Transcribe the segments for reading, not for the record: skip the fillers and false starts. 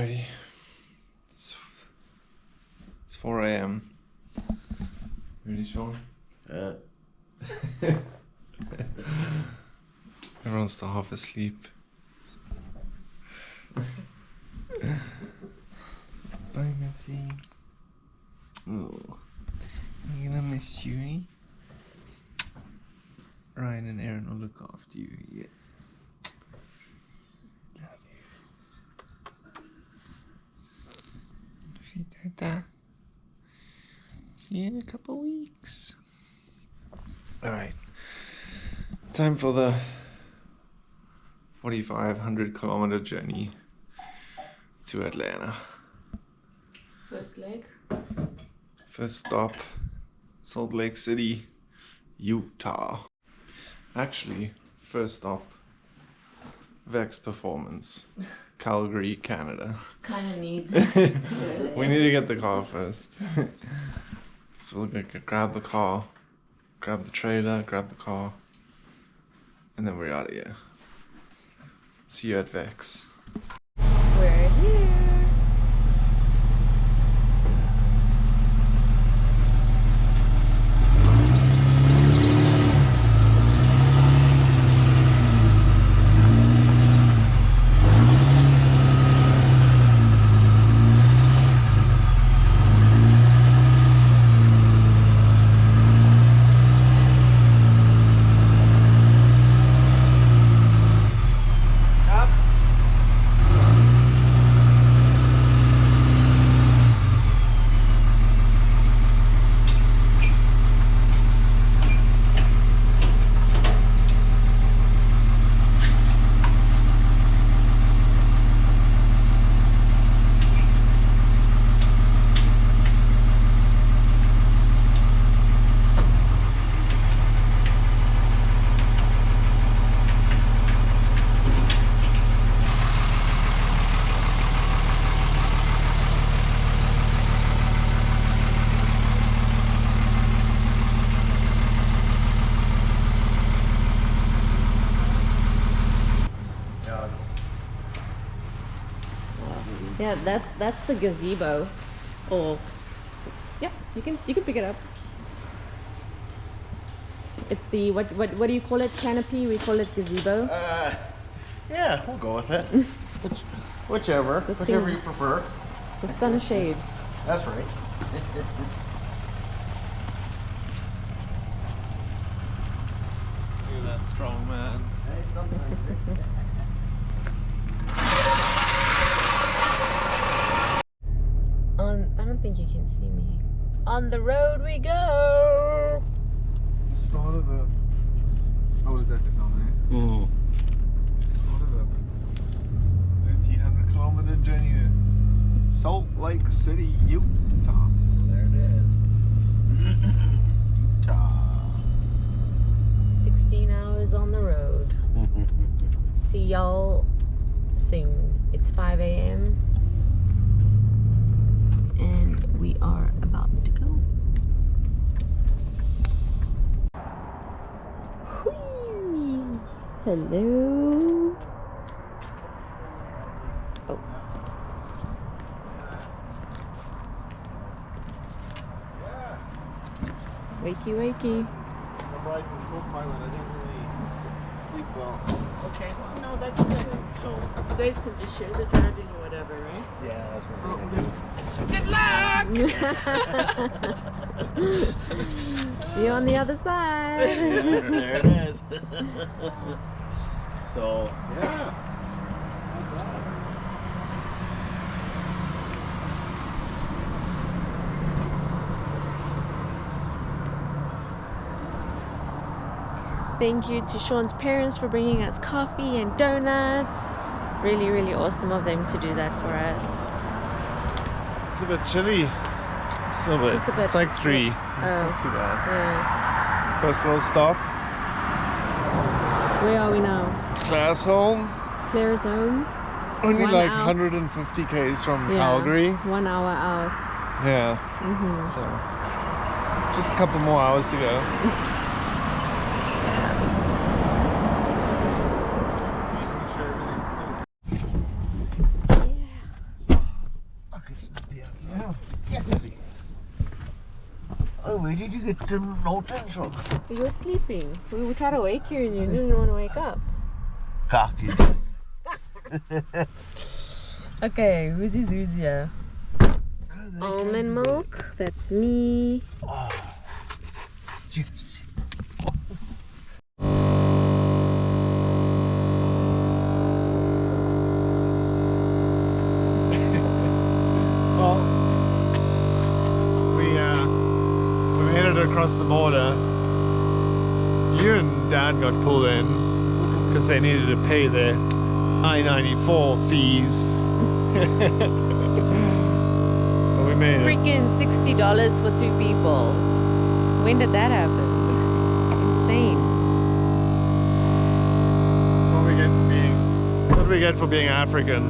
Alrighty. It's 4 a.m. Ready, Sean? Everyone's still half asleep. Bye, Missy. Oh, I'm gonna miss you, eh? Ryan and Aaron will look after you, yes. Love you. See, Tata. See you in a couple weeks. Alright. Time for the 4,500 kilometer journey to Atlanta. First leg. First stop, Salt Lake City, Utah. Actually, first stop, Vex Performance, Calgary, Canada. Kind of need We need to get the car first. So we'll grab the car, grab the trailer, grab the car, and then we're out of here. See you at Vex. We're here. Yeah, that's the gazebo. Oh, yeah, you can pick it up. It's the what do you call it? Canopy? We call it gazebo. Yeah, we'll go with it. Whichever you prefer. The sunshade. That's right. Look at that strong man. I don't think you can see me. On the road we go. Start of a. Oh, what is that down there? Mm. Start of a 1,300 kilometer journey to Salt Lake City, Utah. There it is. Utah. 16 hours on the road. See y'all soon. It's 5 a.m. and we are about to go. Whee! Hello. Oh. Wakey, wakey. I'm riding co-pilot. I don't really sleep well. Okay, no, that's good. So, You guys can just share the driving or whatever, right? yeah, that's what we're gonna do. Good luck! See you on the other side. There it is. So, Yeah. Thank you to Sean's parents for bringing us coffee and donuts. Really, really awesome of them to do that for us. It's a bit chilly. Just a bit. Just a bit. It's like 3. It's Oh. not too bad. Yeah. First little stop. Where are we now? Class home. Claire's home. Only 1 like hour. 150 k's from Yeah. Calgary. 1 hour out. Yeah. Mm-hmm. So, just a couple more hours to go. Yeah. Yeah. Yes. Oh, where did you get them notes from? You were sleeping. We were trying to wake you and you didn't want to wake up. Cocky. Okay, who's here? Almond milk. That's me. Oh, juicy. Well, we made it across the border. You and Dad got pulled in because they needed to pay their I-94 fees. But we made it. Freaking $60 for 2 people. When did that happen? Insane. What do we get for being African?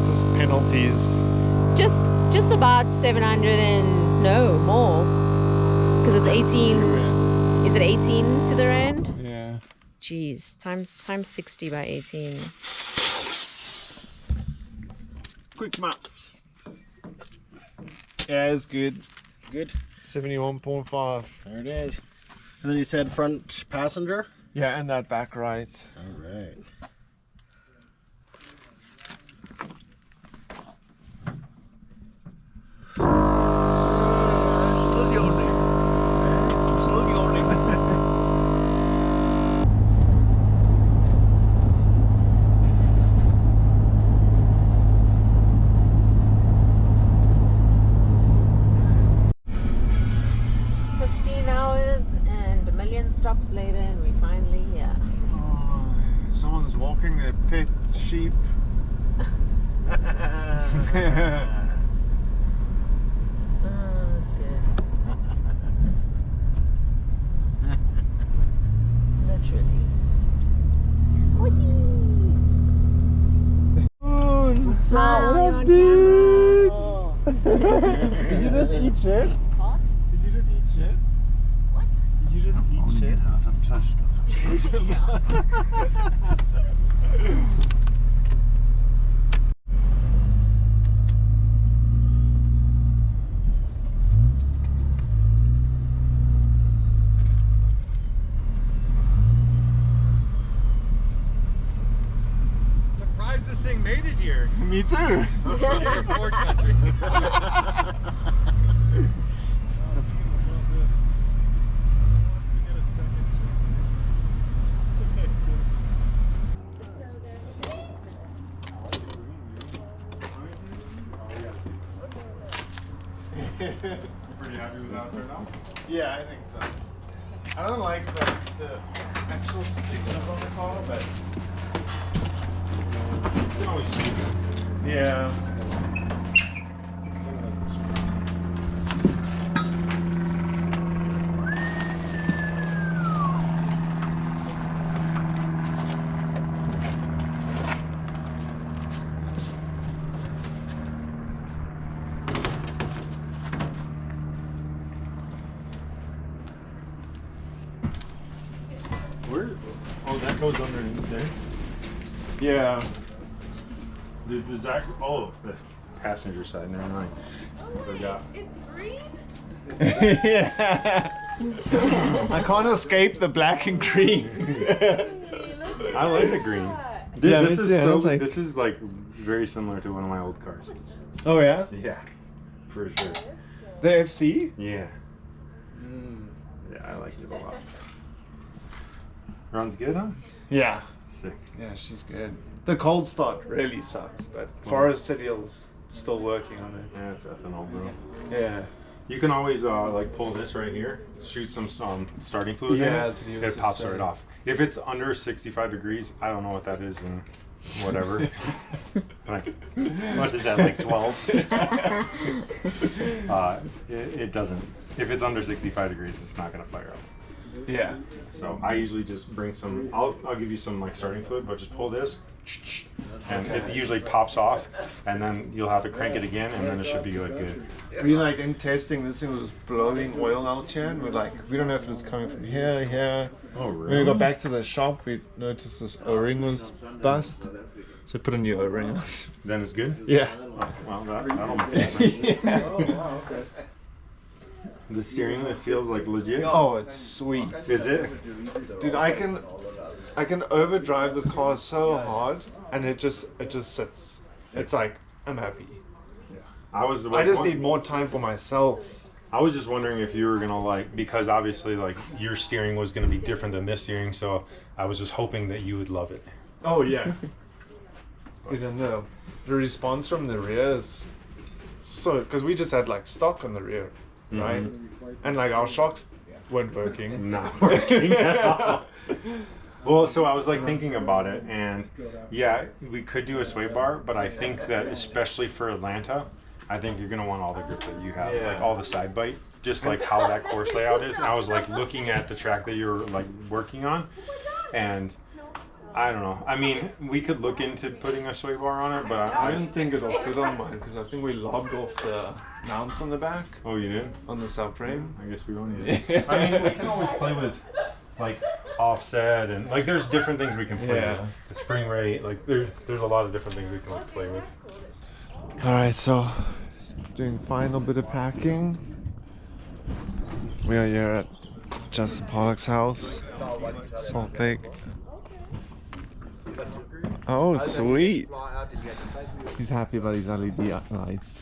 Just penalties. Just about 700 and no more. Because it's 18. Is it 18 to the rand? Yeah. Jeez, times 60 by 18. Quick maths. Yeah, it's good. Good. 71.5. There it is. And then you said front passenger? Yeah, and that back right. All right. Still yawning. Still yawning. 15 hours and a million stops later and we're finally here. Oh, someone's walking their pet sheep. Oh, that's good. Literally. Smile, you're on camera. Did you just eat shit? Huh? Did you just eat shit? What? Did you just eat shit? I'm touched. Surprised this thing made it here. Me too. Poor country. Pretty happy with that right now? Yeah, I think so. I don't like the actual stickers on the car, but You can always change it. yeah. Where? Oh, that goes underneath there. Yeah. Does that? Oh, the passenger side. Never mind. Forgot. It's green? Yeah. I can't escape the black and green. I like the green. Yeah, this me is too. so. It's like- This is like very similar to one of my old cars. Oh yeah? Yeah, for sure. The FC? Yeah. Yeah, I liked it a lot. Runs good, huh? Yeah. Sick. Yeah, she's good. The cold start really sucks, but Forest City's still working on it. Yeah, it's ethanol, bro. Yeah. You can always like pull this right here, shoot some starting fluid in Yeah, it. that's what he was It just pops saying. right off. If it's under 65 degrees, I don't know what that is and whatever. Like, what is that, like 12? It doesn't. If it's under 65 degrees, it's not gonna fire up. Yeah. So I usually just bring some. I'll give you some like starting fluid, but just pull this, and it usually pops off, and then you'll have to crank it again, and then it should be good. We like in testing, this thing was blowing oil out here, and we're like, we don't know if it was coming from here. Oh When we got back to the shop, we noticed this O-ring was bust. So put a new O-ring on. Then it's good? Yeah. Oh, well, that'll make it. Oh, wow, okay. The steering wheel feels like legit. Oh, it's sweet. Is it? Dude, I can overdrive this car so hard, and it just sits. It's like, I'm happy. I just need more time for myself. I was just wondering if you were gonna like, because obviously like your steering was gonna be different than this steering, so I was just hoping that you would love it. Oh yeah. Dude, and the response from the rear is so, because we just had like stock on the rear, right? And like our shocks weren't working. Not working at all. Well, so I was like thinking about it, and yeah, we could do a sway bar, but I think that especially for Atlanta, I think you're gonna want all the grip that you have, like all the side bite, just like how that course layout is. And I was like looking at the track that you were like working on, and I don't know. I mean, we could look into putting a sway bar on it, but I don't think it'll fit on mine because I think we lobbed off the mounts on the back. Oh, you did? On the subframe. I guess we won't need it. I mean, we can always play with like offset and like there's different things we can play with. The spring rate, like there's a lot of different things we can like play with. All right, so doing final bit of packing. We are here at Justin Pollock's house, Salt Lake. Oh, sweet. He's happy about his LED lights.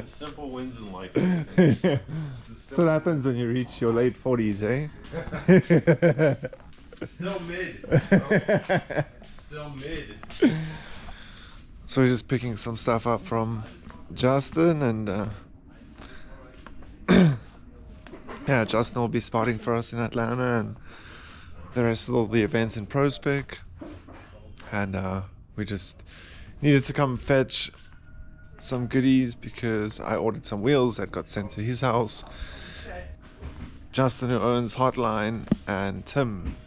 Simple wins in life. So what happens when you reach your late 40s, eh? Still mid. Still mid. So we're just picking some stuff up from Justin, and yeah, Justin will be spotting for us in Atlanta, and the rest of all the events in Prospect. And we just needed to come fetch some goodies because I ordered some wheels that got sent to his house. Justin, who owns Hotline, and Tim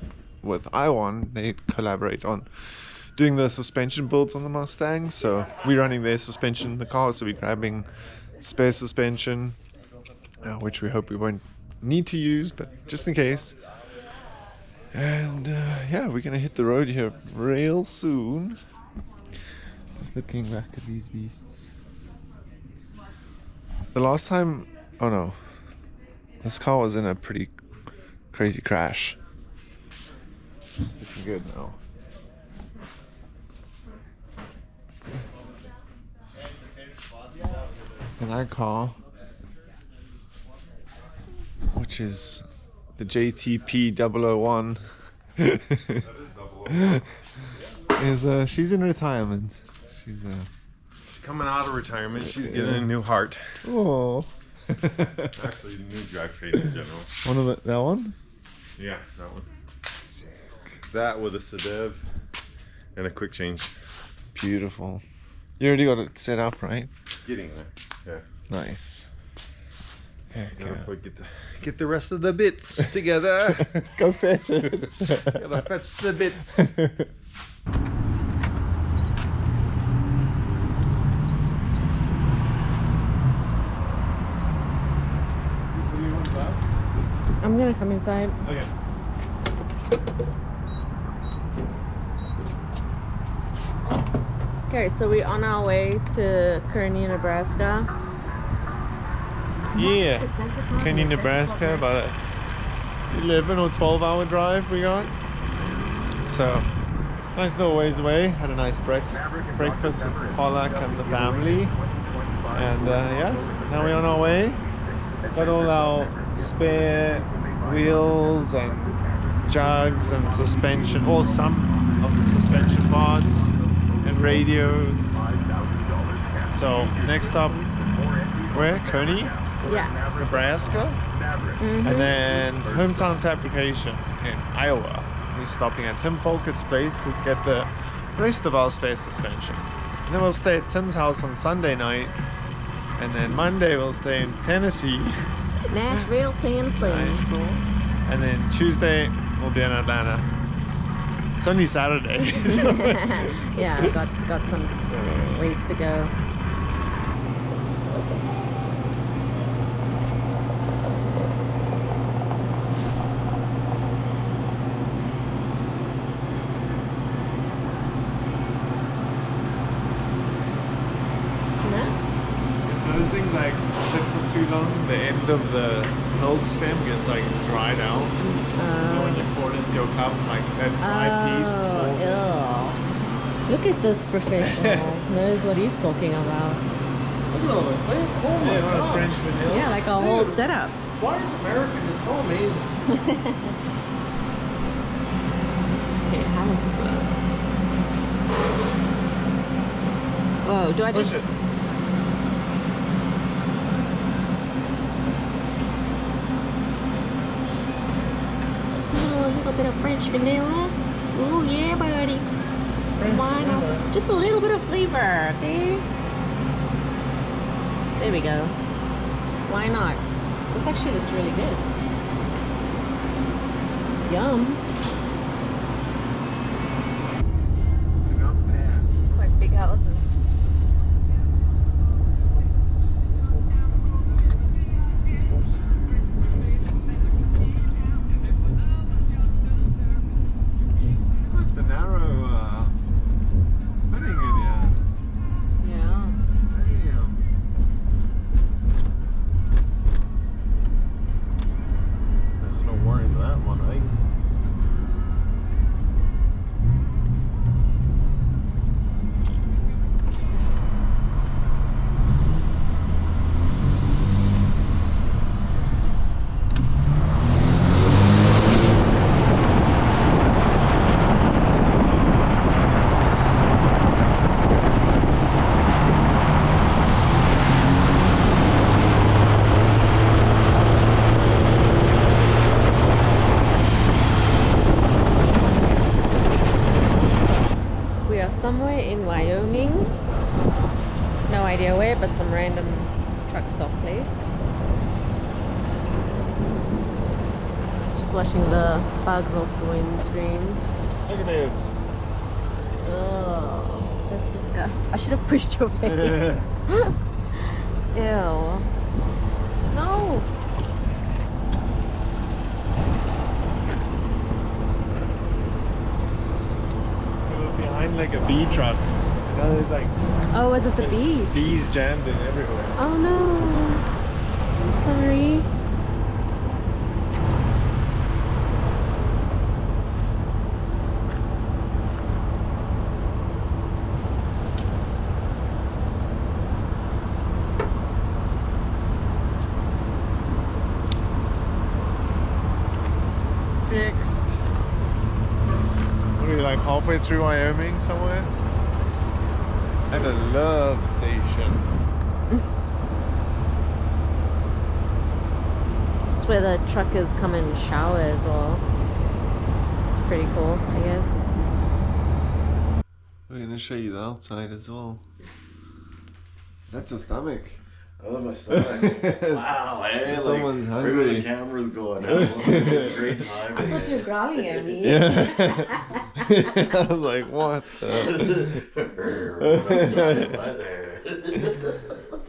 with iWan, they collaborate on doing the suspension builds on the Mustang. So we're running their suspension in the car, so we're grabbing spare suspension, which we hope we won't need to use, but just in case. And yeah, we're gonna hit the road here real soon. Just looking back at these beasts. The last time, oh no, this car was in a pretty crazy crash. It's looking good now. And that car, which is the JTP 001, is she's in retirement. She's Coming out of retirement, she's getting a new heart. oh, Actually, new drivetrain in general. one of that one. Yeah, that one. That with a Sedev and a quick change. Beautiful. You already got it set up, right? Getting there. Yeah. Nice. Gotta get the rest of the bits together. Go fetch it. Gotta fetch the bits. I'm gonna come inside. Okay. Okay, so we're on our way to Kearney, Nebraska. Yeah. Kearney, Nebraska, about a 11 or 12 hour drive we got. So, nice little ways away. Had a nice breakfast with Pollock and the family. And yeah, now we're on our way. Got all our spare wheels and jugs and suspension, or some of the suspension parts and radios. So next up, where? Kearney, Yeah. Nebraska, and then hometown Fabrication in Iowa. We're stopping at Tim Folkert's place to get the rest of our spare suspension. And then we'll stay at Tim's house on Sunday night, and then Monday we'll stay in Tennessee, Nashville, Tennessee. Nashville, and then Tuesday we'll be in Atlanta. It's only Saturday. So Yeah, got some ways to go. those things like sit for too long, the end of the milk stem gets like dried out. When you pour it into your cup, like that dry piece falls in. Ew. Look at this professional. Knows what he's talking about. Look at all the things. Oh my Yeah, god. French vanilla. Yeah, like a whole Dude. setup. Why is America just so amazing? Okay, how does this work? Whoa, do I Push just... it. Just a little bit of French vanilla. Ooh, yeah, buddy. Why not? Just a little bit of flavor, okay? There we go. Why not? This actually looks really good. Yum. Do not pass. Quite big houses. It's quite the narrow fitting in here. Yeah. Damn. There's no worry in that one, right? We are somewhere in Wyoming. No idea where, but some random truck stop place. Just watching the bugs off the windscreen. Look at this. Oh, that's disgusting. I should have pushed your face. Ew. No. We were behind like a bee truck. Now there's like Oh, was it the bees? bees jammed in everywhere. Oh no. I'm sorry. Fixed. What are we like halfway through Wyoming somewhere? At a love station. It's where the truckers come and shower as well. It's pretty cool, I guess. We're gonna show you the outside as well. Is that your stomach? I love my stomach. Wow, hey, like, Someone's right where hungry. the camera's going. This is great timing. I thought you were growling at me. Yeah. I was like, what the?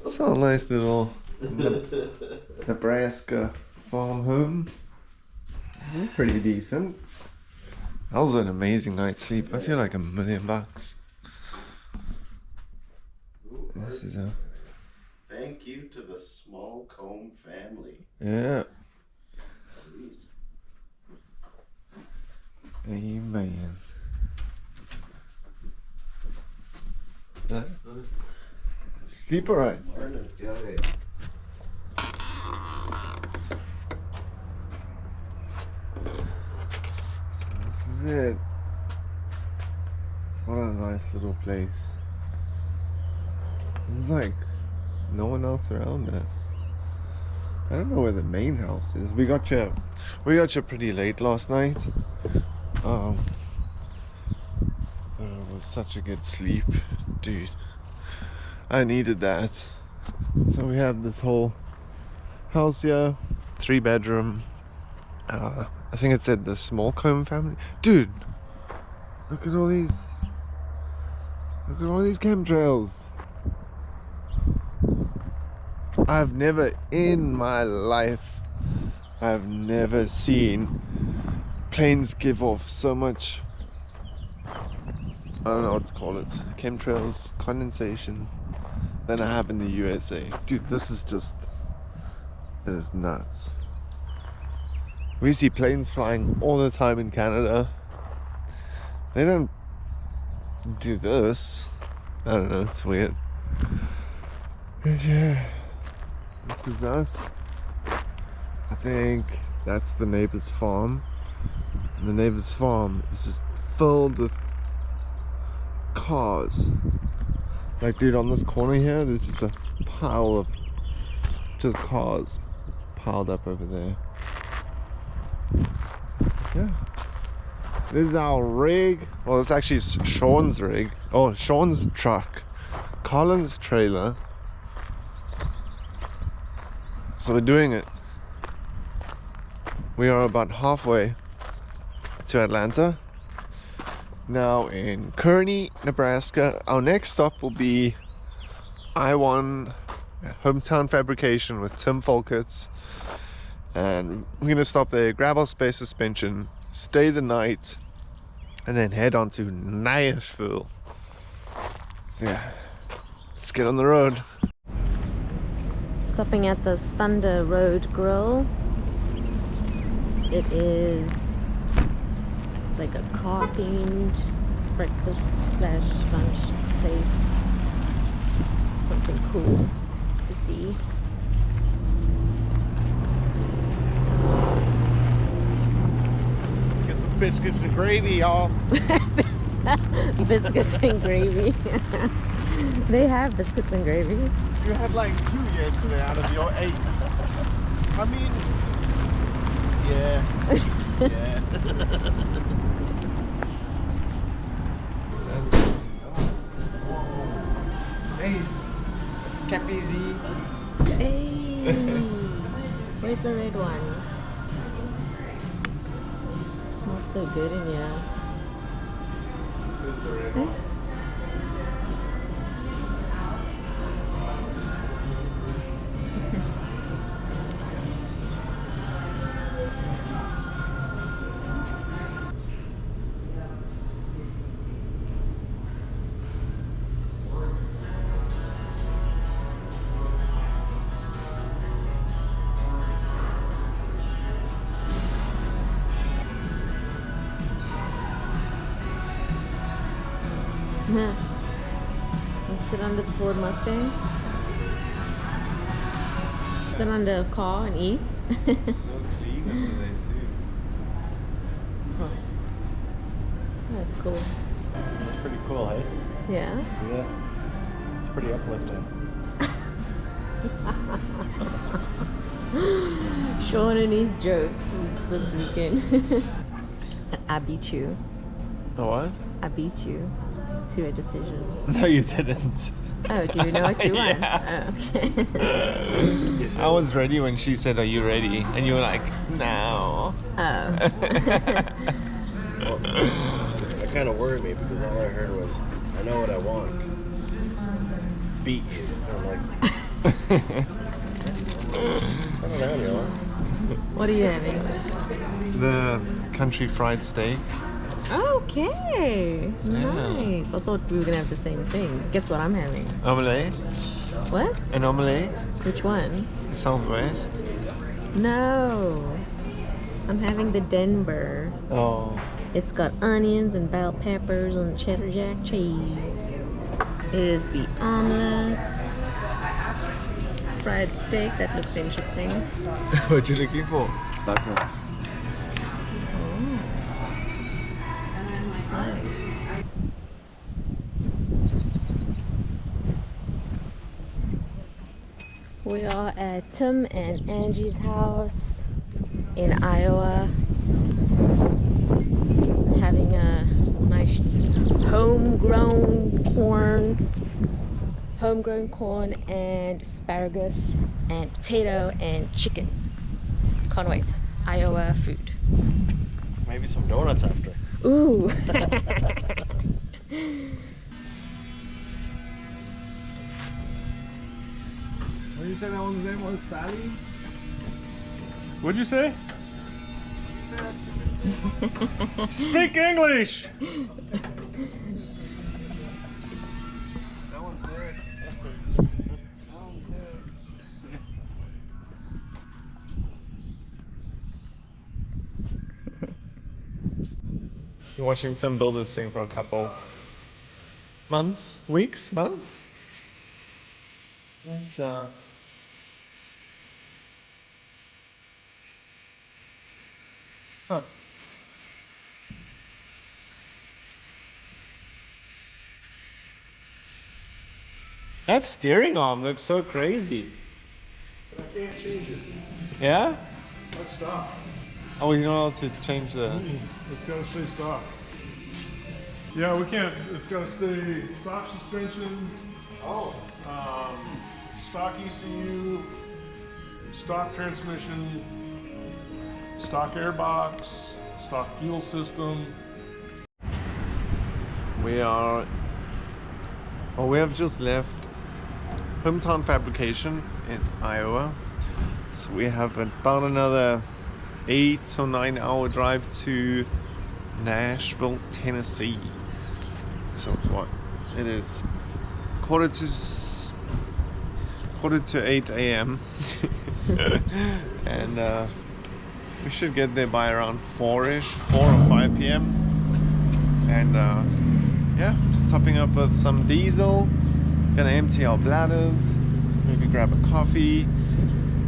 It's a nice little Nebraska farm home. It's pretty decent. That was an amazing night's sleep. I feel like $1 million. This is a... Thank you to the small comb family. Yeah. Sweet. Amen. Sleep alright. Morning. Yeah, hey. So this is it. What a nice little place. There's like no one else around us. I don't know where the main house is. We got you pretty late last night. But it was such a good sleep, dude. I needed that. So we have this whole house here, 3-bedroom. I think it said the small comb family. Dude, look at all these. Look at all these chemtrails. I've never in my life, I've never seen planes give off so much, I don't know what to call it, chemtrails, condensation. than I have in the USA. Dude, this is just, it is nuts. We see planes flying all the time in Canada. They don't do this. I don't know, it's weird. But yeah, this is us. I think that's the neighbor's farm. And the neighbor's farm is just filled with cars. Like, dude, on this corner here, there's just a pile of just cars piled up over there. Yeah. This is our rig. Well, it's actually Sean's rig. Oh, Sean's truck. Colin's trailer. So we're doing it. We are about halfway to Atlanta. Now in Kearney, Nebraska. Our next stop will be I-1 Hometown Fabrication with Tim Folkets. And we're gonna stop there, grab our space suspension, stay the night, and then head on to Nashville. So yeah, let's get on the road. Stopping at this Thunder Road Grill. It is like a car-themed breakfast / lunch place. Something cool to see. Get some biscuits and gravy, y'all. Biscuits and gravy. They have biscuits and gravy. You had like 2 yesterday out of your 8. I mean, yeah. Yeah. Hey, Capizi. Hey, where's the red one? It smells so good in here. Here's the red one. Yeah. And sit under the Ford Mustang. Sit under a car and eat. It's so clean under there too. That's cool. It's pretty cool, hey? Yeah. Yeah. It's pretty uplifting. Sean and his jokes this weekend. I beat you. Oh, what? I beat you to a decision. No, you didn't. Oh, do you know what you want? Yeah. Oh, okay. I was ready when she said, "Are you ready?" And you were like, "No." Oh. That kind of worried me because all I heard was, I know what I want. Beat you. And I'm like, settle down, y'all. What are you having? The country fried steak. Okay. Yeah. Nice. I thought we were gonna have the same thing. Guess what I'm having? Omelette. What? An omelette. Which one? Southwest. No. I'm having the Denver. Oh. It's got onions and bell peppers and cheddar jack cheese. It is the omelet. Fried steak. That looks interesting. What you looking for? Butter. Nice. We are at Tim and Angie's house in Iowa, having a nice homegrown corn and asparagus and potato and chicken. Can't wait. Iowa food. Maybe some donuts after. Ooh. What did you say that one's name was? Sally? What'd you say? Speak English! That one's next. Been watching some builders thing for a couple months, weeks, months. It's huh. That steering arm looks so crazy. I can't change it. Yeah? Let's stop. Oh, you're not allowed to change the. It's gotta stay stock. Yeah, we can't. It's gotta stay stock suspension. Oh. Stock ECU. Stock transmission. Stock airbox. Stock fuel system. We have just left hometown Fabrication in Iowa. So we have about another 8 or 9 hour drive to Nashville, Tennessee. So it's what? It is quarter to 8 a.m. and we should get there by around 4 or 5 p.m. And yeah, just topping up with some diesel. Gonna empty our bladders, maybe grab a coffee.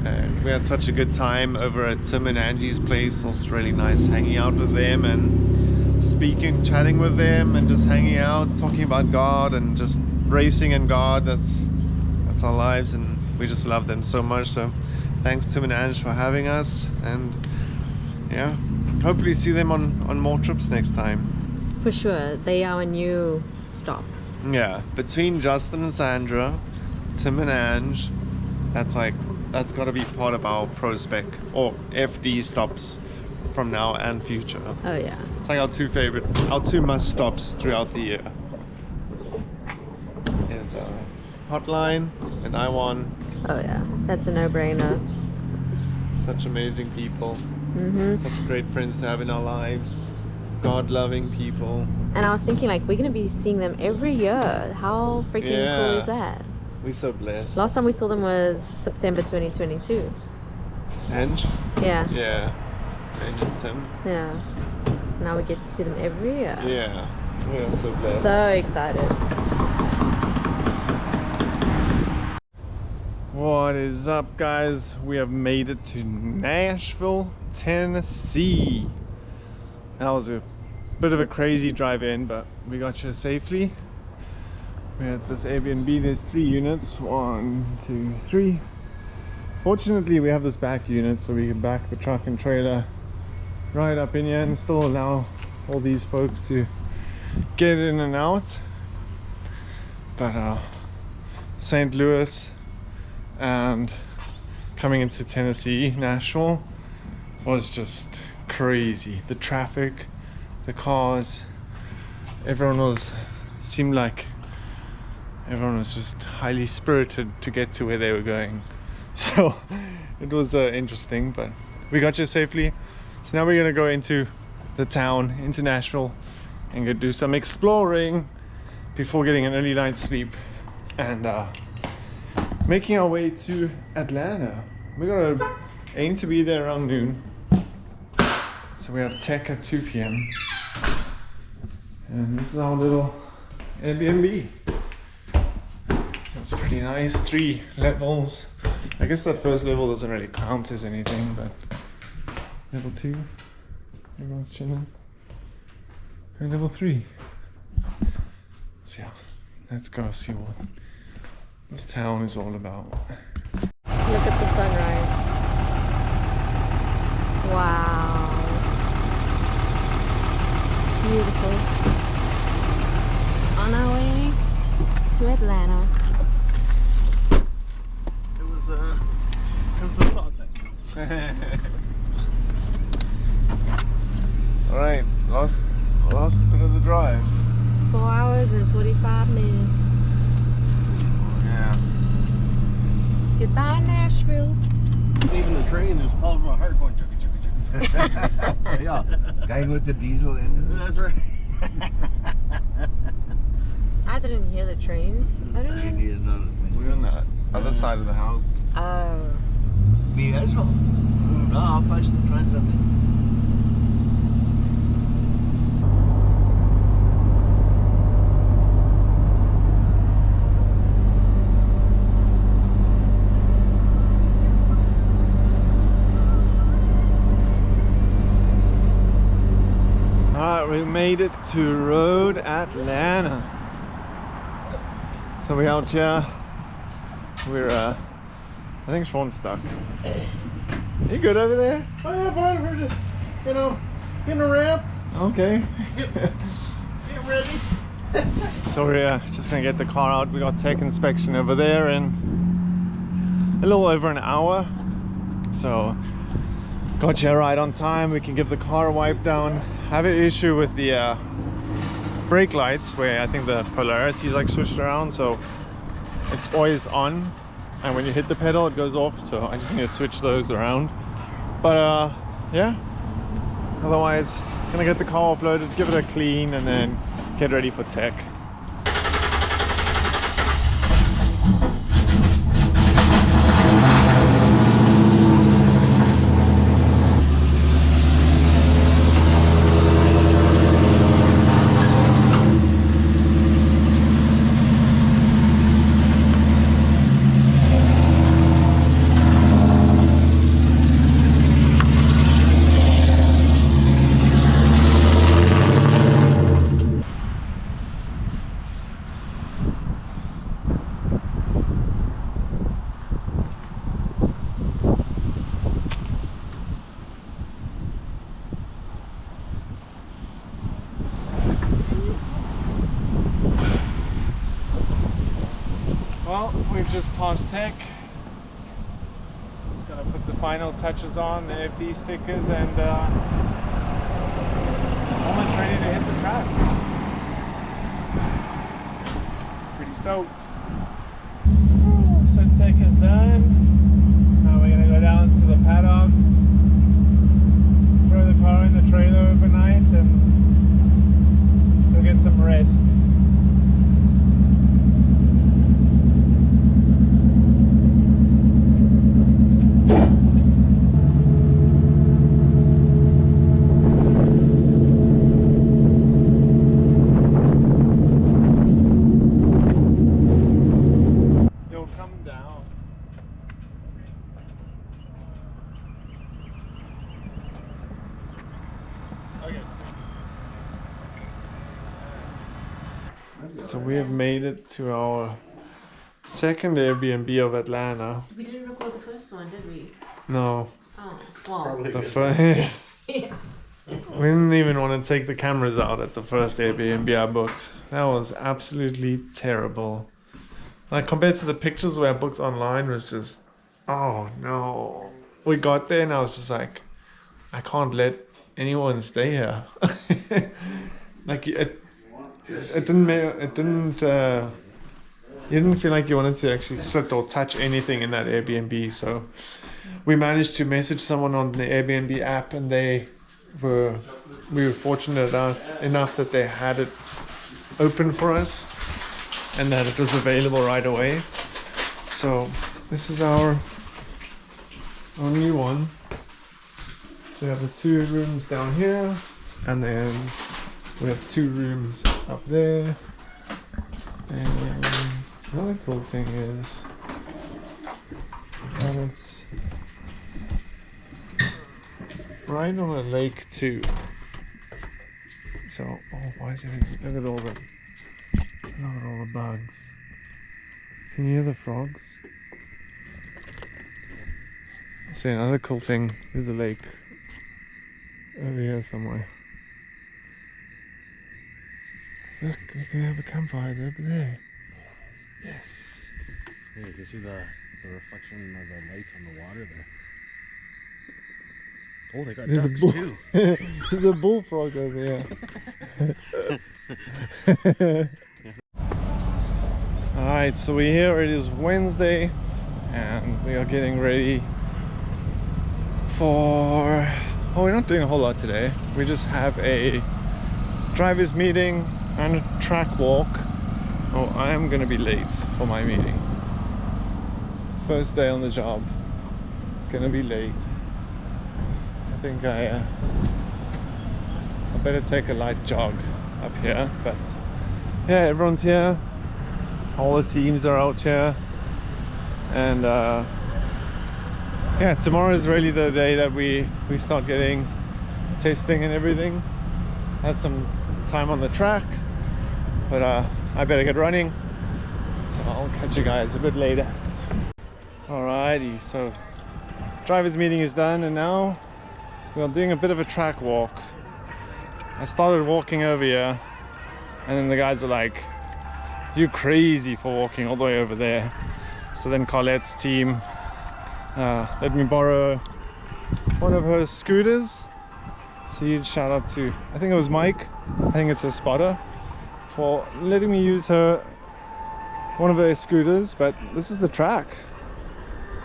And we had such a good time over at Tim and Angie's place. It was really nice hanging out with them and chatting with them and just hanging out, talking about God and just racing and God. That's our lives, and we just love them so much. So thanks Tim and Ange for having us, and yeah, hopefully see them on more trips next time. For sure, they are a new stop. Yeah, between Justin and Sandra, Tim and Ange, that's got to be part of our pro spec or FD stops from now and future. Oh yeah. It's like our two must stops throughout the year. Is Hotline and I1. Oh yeah, that's a no-brainer. Such amazing people. Mm-hmm. Such great friends to have in our lives. God-loving people. And I was thinking, like, we're gonna be seeing them every year. How freaking cool is that? We're so blessed. Last time we saw them was September 2022. Ange? Yeah. Yeah. Ange and Tim. Yeah. Now we get to see them every year. Yeah. We are so blessed. So excited. What is up, guys? We have made it to Nashville, Tennessee. That was a bit of a crazy drive in, but we got here safely. We're at this Airbnb. There's 3 units. 1, 2, 3. Fortunately, we have this back unit, so we can back the truck and trailer right up in here and still allow all these folks to get in and out. But St. Louis and coming into Tennessee, Nashville, was just crazy. The traffic, the cars, seemed like everyone was just highly spirited to get to where they were going. So it was interesting, but we got here safely. So now we're gonna go into the town, into Nashville, and go do some exploring before getting an early night's sleep and making our way to Atlanta. We're gonna aim to be there around noon. So we have tech at 2 p.m. And this is our little Airbnb. It's pretty nice, 3 levels. I guess that first level doesn't really count as anything, but level 2, everyone's chilling. And level 3. So yeah, let's go see what this town is all about. Look at the sunrise. Wow. Beautiful. On our way to Atlanta. It was the thought that counts. All right, last bit of the drive. 4 hours and 45 minutes. Yeah. Goodbye, Nashville. Leaving the train, there's probably my heart going chugga chugga chugga. Yeah, guy with the diesel engine. That's right. I didn't hear the trains. I don't Maybe hear. another thing. We're on the other side of the house. Oh. Me as well. No, I'll face the trains, I think. we made it to Road Atlanta. So we're out here. We're I think Sean's stuck. You good over there? Oh yeah, bud, we're just, you know, getting a ramp. Okay. Get ready. So we're just gonna get the car out. We got tech inspection over there in a little over an hour. So got here right on time. We can give the car a wipe down. Have an issue with the brake lights where I think the polarity is like switched around, so it's always on, and when you hit the pedal it goes off, so I just need to switch those around. But yeah, otherwise gonna get the car offloaded, give it a clean, and then get ready for tech. Well, we've just passed tech. Just gonna put the final touches on, the FD stickers, and almost ready to hit the track. Pretty stoked. So tech is done. Now we're gonna go down to the paddock, throw the car in the trailer overnight, and go get some rest. So we have made it to our second Airbnb of Atlanta. We didn't record the first one, did we? No. Oh, well. The first. Yeah. We didn't even want to take the cameras out at the first Airbnb I booked. That was absolutely terrible. Like compared to the pictures where I booked online was just, oh no. We got there and I was just like, I can't let anyone stay here. Like it didn't you didn't feel like you wanted to actually sit or touch anything in that Airbnb. So we managed to message someone on the Airbnb app, and we were fortunate enough that they had it open for us and that it was available right away. So this is our new one. So we have the 2 rooms down here, and then we have 2 rooms up there. And another cool thing is that it's right on a lake too. So, oh, why is it? Look at all the bugs. Can you hear the frogs? See, another cool thing. There's a lake over here somewhere. Look, we can have a campfire over there. Yes. Yeah, you can see the reflection of the light on the water there. Oh, they got ducks too. There's a bullfrog over here. Alright, so we're here. It is Wednesday and we are getting ready for... Oh, we're not doing a whole lot today. We just have a driver's meeting and a track walk. Oh, I am gonna be late for my meeting. First day on the job. Gonna be late. I think I better take a light jog up here. But yeah, everyone's here. All the teams are out here. And yeah, tomorrow is really the day that we start getting testing and everything. had some time on the track, but I better get running, so I'll catch you guys a bit later. Alrighty, so driver's meeting is done, and now we're doing a bit of a track walk. I started walking over here, and then the guys are like, "You crazy for walking all the way over there." So then Colette's team let me borrow one of her scooters. So huge shout out to, I think it was Mike, I think it's her spotter, for letting me use one of their scooters. But this is the track.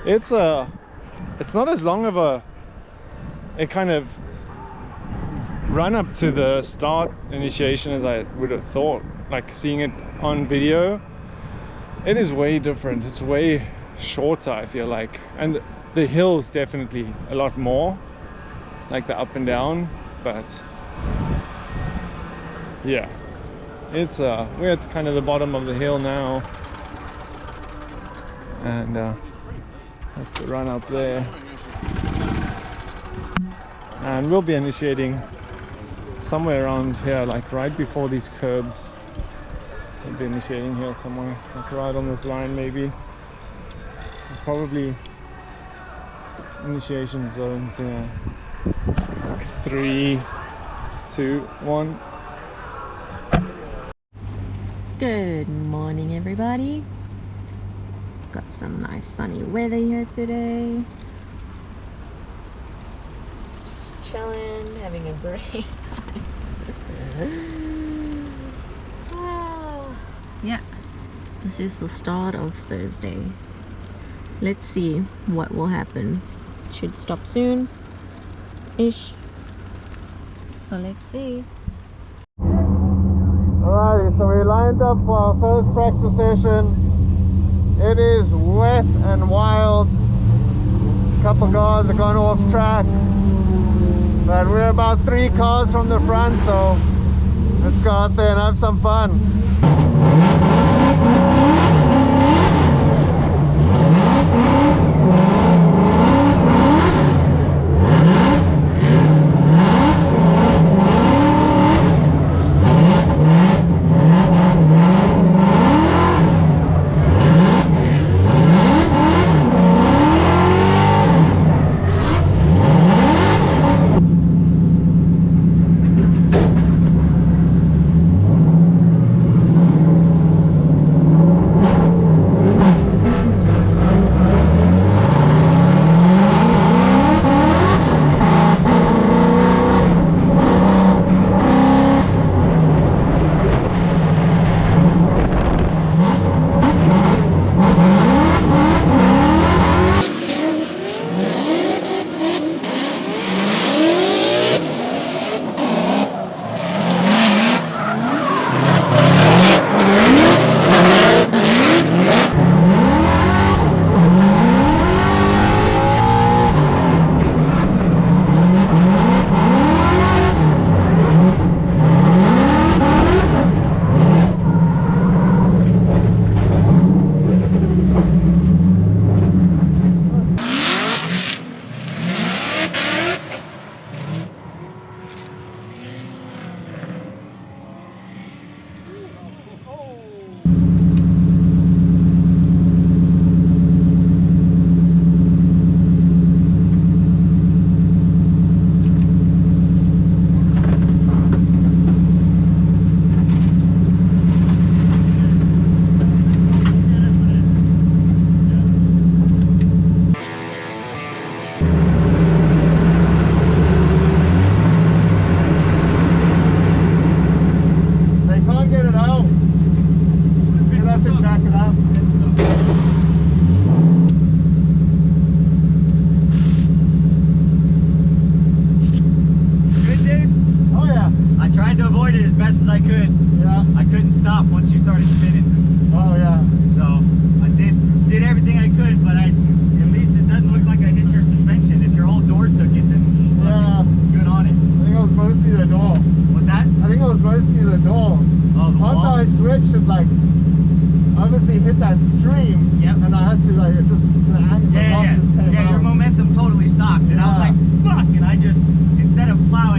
It's not as long of a kind of run up to the start initiation as I would have thought. Like seeing it on video, it is way different. It's way shorter, I feel like, and the hills definitely a lot more, like the up and down. But yeah, it's we're at kind of the bottom of the hill now, and that's the run up there, and we'll be initiating somewhere around here, like right before these curbs. We'll be initiating here somewhere, like right on this line maybe. There's probably initiation zones here. Like 3, 2, 1. Good morning, everybody. Got some nice sunny weather here today. Just chilling, having a great time. Yeah, this is the start of Thursday. Let's see what will happen. It should stop soon-ish. So let's see. Alrighty, so we lined up for our first practice session. It is wet and wild. A couple cars have gone off track, but we're about 3 cars from the front, so let's go out there and have some fun.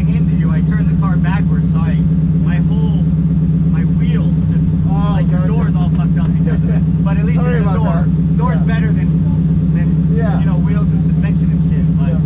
going into you, I turned the car backwards, so my wheel just like the door's all fucked up because of it. But at least it's a door. Door's better than you know, wheels and suspension and shit. But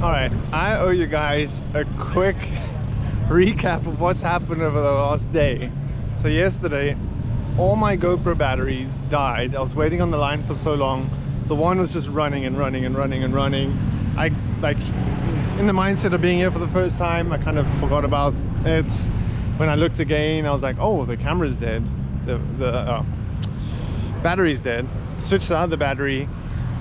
Alright, I owe you guys a quick recap of what's happened over the last day. So yesterday, all my GoPro batteries died. I was waiting on the line for so long. The one was just running and running and running and running. I, like, in the mindset of being here for the first time, I kind of forgot about it. When I looked again, I was like, oh, the camera's dead. The battery's dead. Switched the other battery,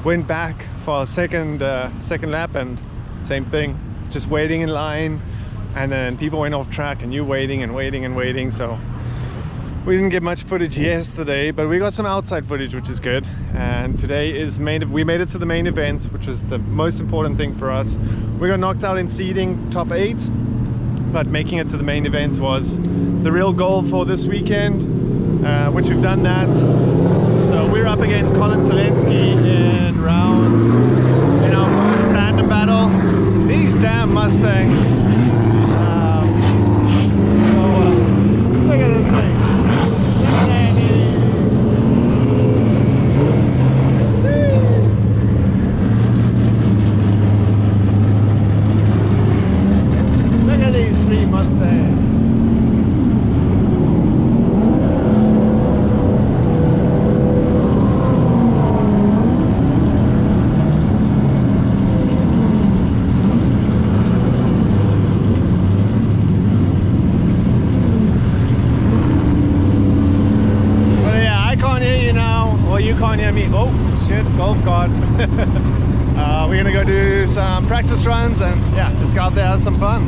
went back for a second lap, and same thing, just waiting in line, and then people went off track and you waiting and waiting and waiting. So we didn't get much footage yesterday, but we got some outside footage, which is good. And today is we made it to the main event, which was the most important thing for us. We got knocked out in seeding top 8, but making it to the main event was the real goal for this weekend, which we've done that. So we're up against Colin Zelensky in our first tandem battle. These damn Mustangs. Look at this thing. Look at these 3 Mustangs. Golf cart. We're gonna go do some practice runs, and yeah, let's go out there, have some fun.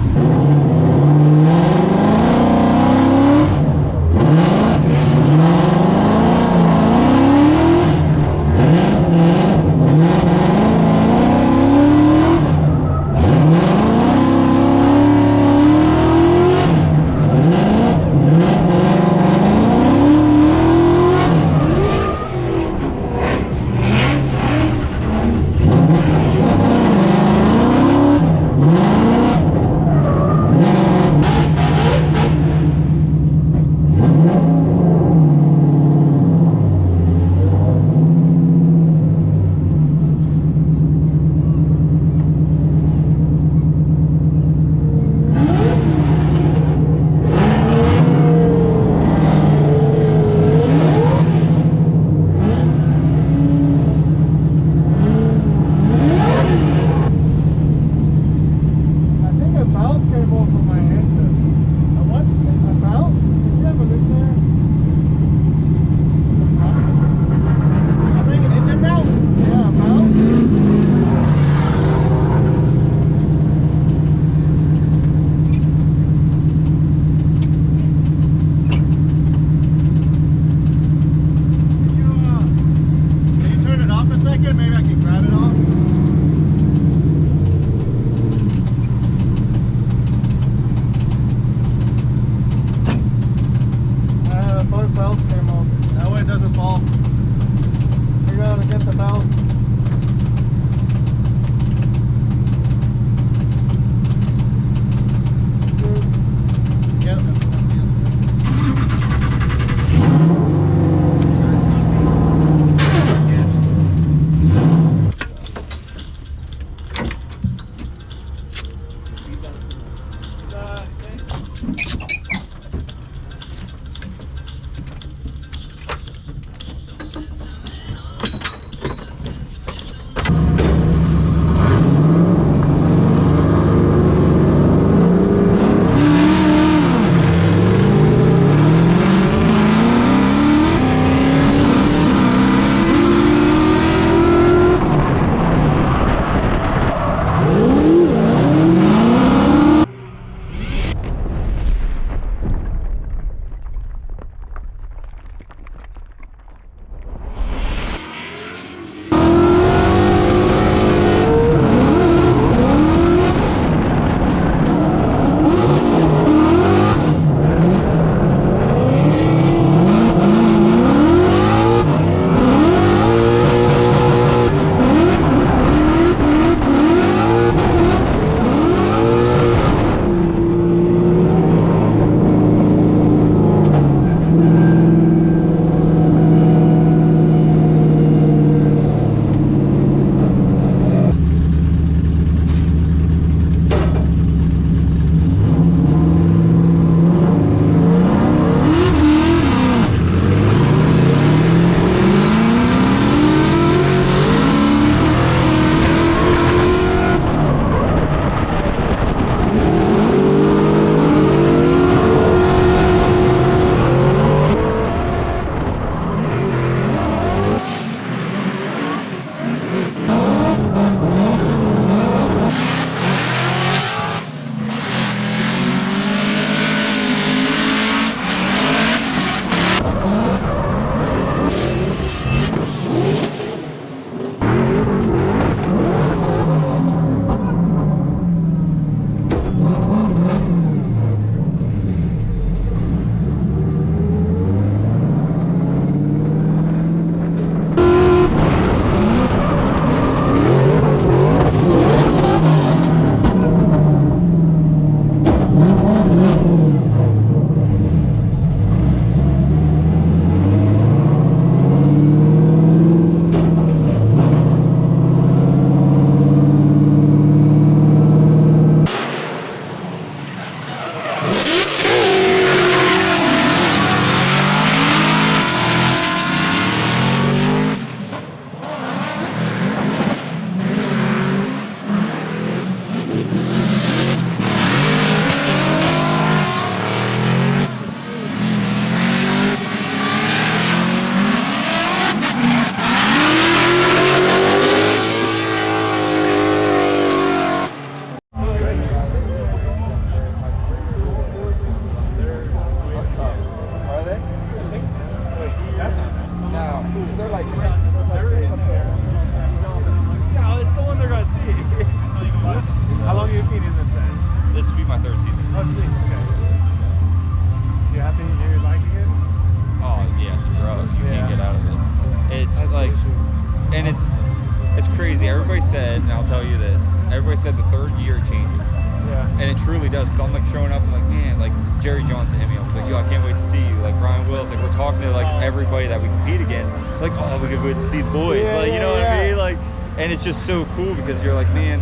year it changes. Yeah. And it truly does, because I'm like showing up, I'm like, man, like Jerry Johnson hit me. I was like, yo, I can't wait to see you. Like Brian Wills, like we're talking to like everybody that we compete against. Like, oh, we could go and see the boys. Yeah, like, you know what I mean? Like, and it's just so cool because you're like, man,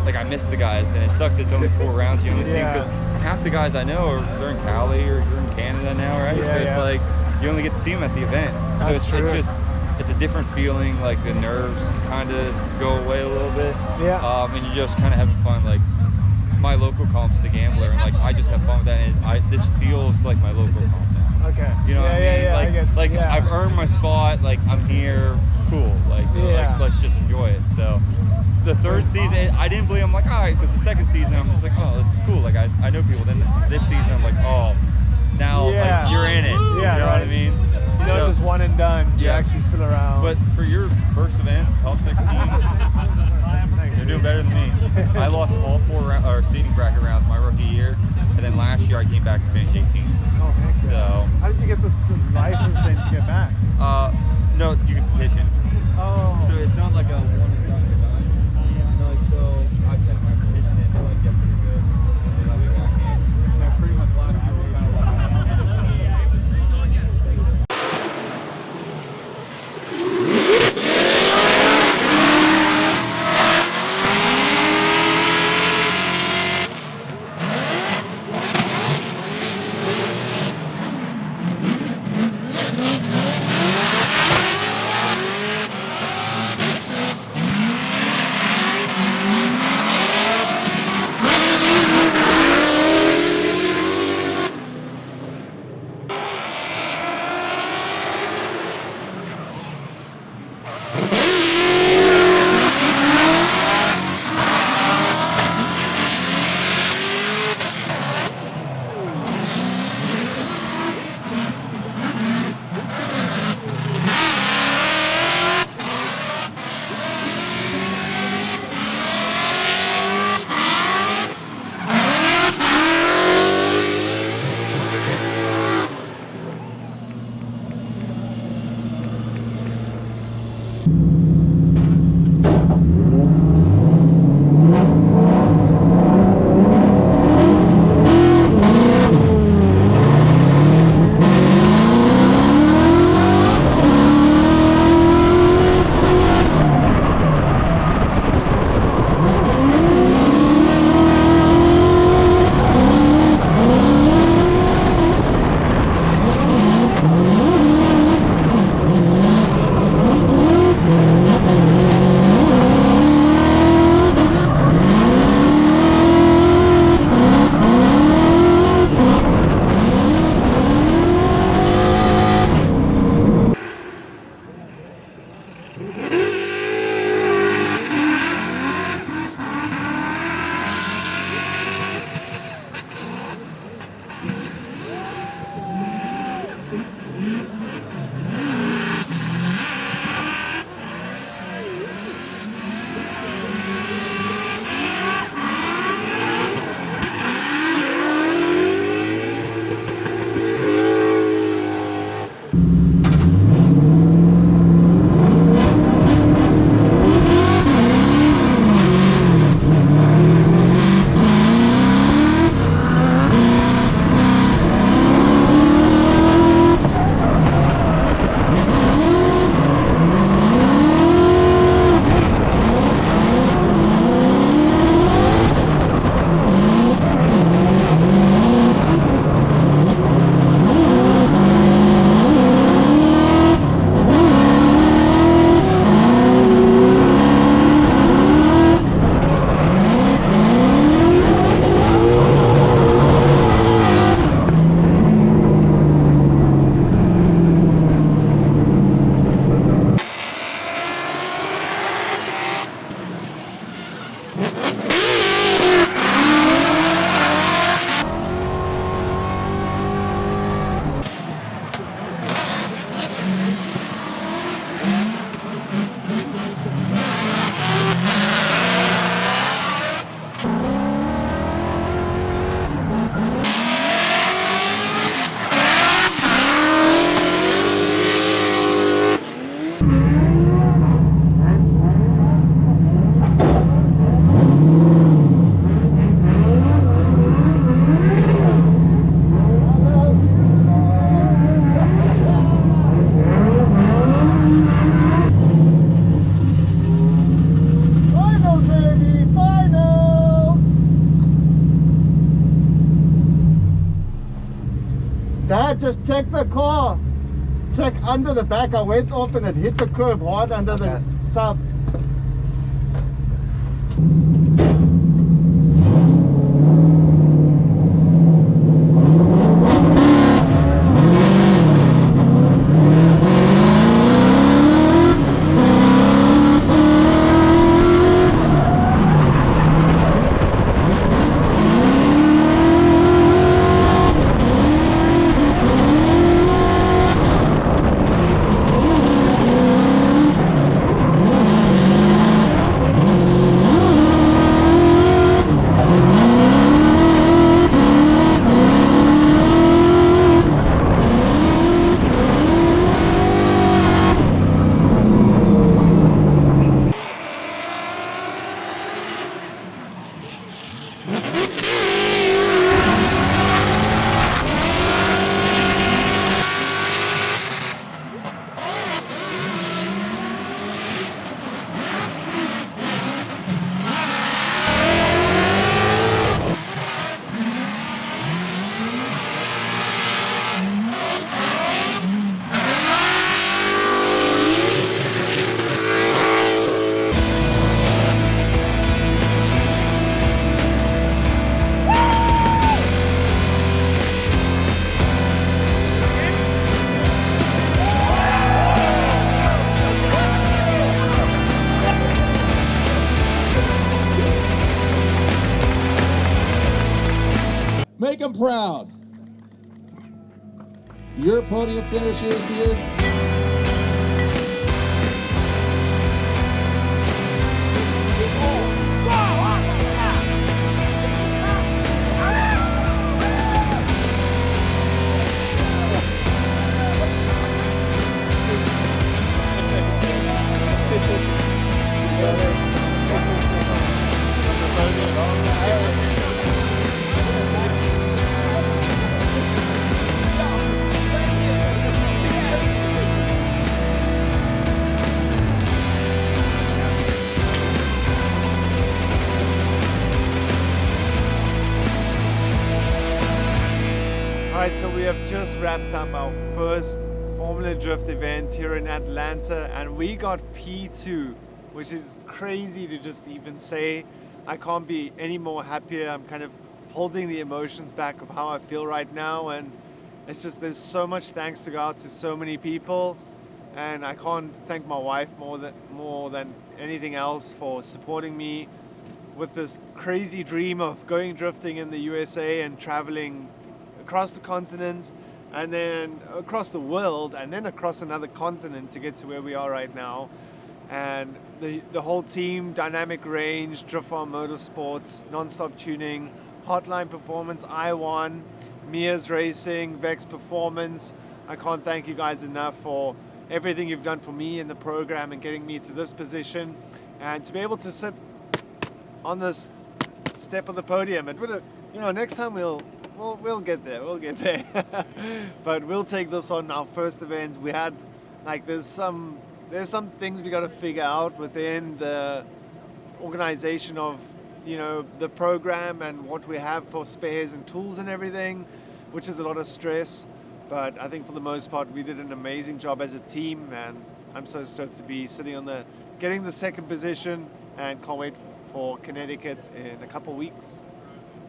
like I miss the guys, and it sucks. It's only 4 rounds you only see, because half the guys I know they're in Cali or you're in Canada now, right? So it's like you only get to see them at the events. So it's just. It's a different feeling, like the nerves kind of go away a little bit. Yeah. And you're just kind of having fun. Like my local comp's the Gambler, and like I just have fun with that. And this feels like my local comp now. Okay. You know what I mean? Like I've earned my spot. Like I'm here. Cool. Like let's just enjoy it. So the third season, I didn't believe. I'm like, all right, because the second season, I'm just like, oh, this is cool. Like I know people. Then this season, I'm like, oh, now like, you're in it. Yeah. You know what I mean? You know, just one and done. You're actually still around. But for your first event, top 16, you're doing better than me. I lost all 4 seeding bracket rounds my rookie year, and then last year I came back and finished 18th. Oh, thanks. So. How did you get this licensing to get back? No, you can petition. Oh. So it's not like a one and done. Like so, I sent my petition in to like get pretty good. They let me back in. So pretty much last year we got a lot. Dad, just check the car. Check under the back. I went off and it hit the curb hard under the sub. Make them proud. Your podium finishers here. Alright, so we have just wrapped up our first Formula Drift event here in Atlanta, and we got P2, which is crazy to just even say. I can't be any more happier. I'm kind of holding the emotions back of how I feel right now, and it's just there's so much thanks to go out to so many people, and I can't thank my wife more than anything else for supporting me with this crazy dream of going drifting in the USA and traveling across the continent and then across the world and then across another continent to get to where we are right now. And the whole team, Dynamic Range, Drift Farm Motorsports, Non-Stop Tuning, Hotline Performance, I1, Mia's Racing, Vex Performance. I can't thank you guys enough for everything you've done for me in the program and getting me to this position. And to be able to sit on this step of the podium, it would have, next time we'll get there, but we'll take this on our first event. We had, there's some things we got to figure out within the organization of, the program and what we have for spares and tools and everything, which is a lot of stress. But I think for the most part, we did an amazing job as a team, and I'm so stoked to be sitting on getting the second position, and can't wait for Connecticut in a couple weeks.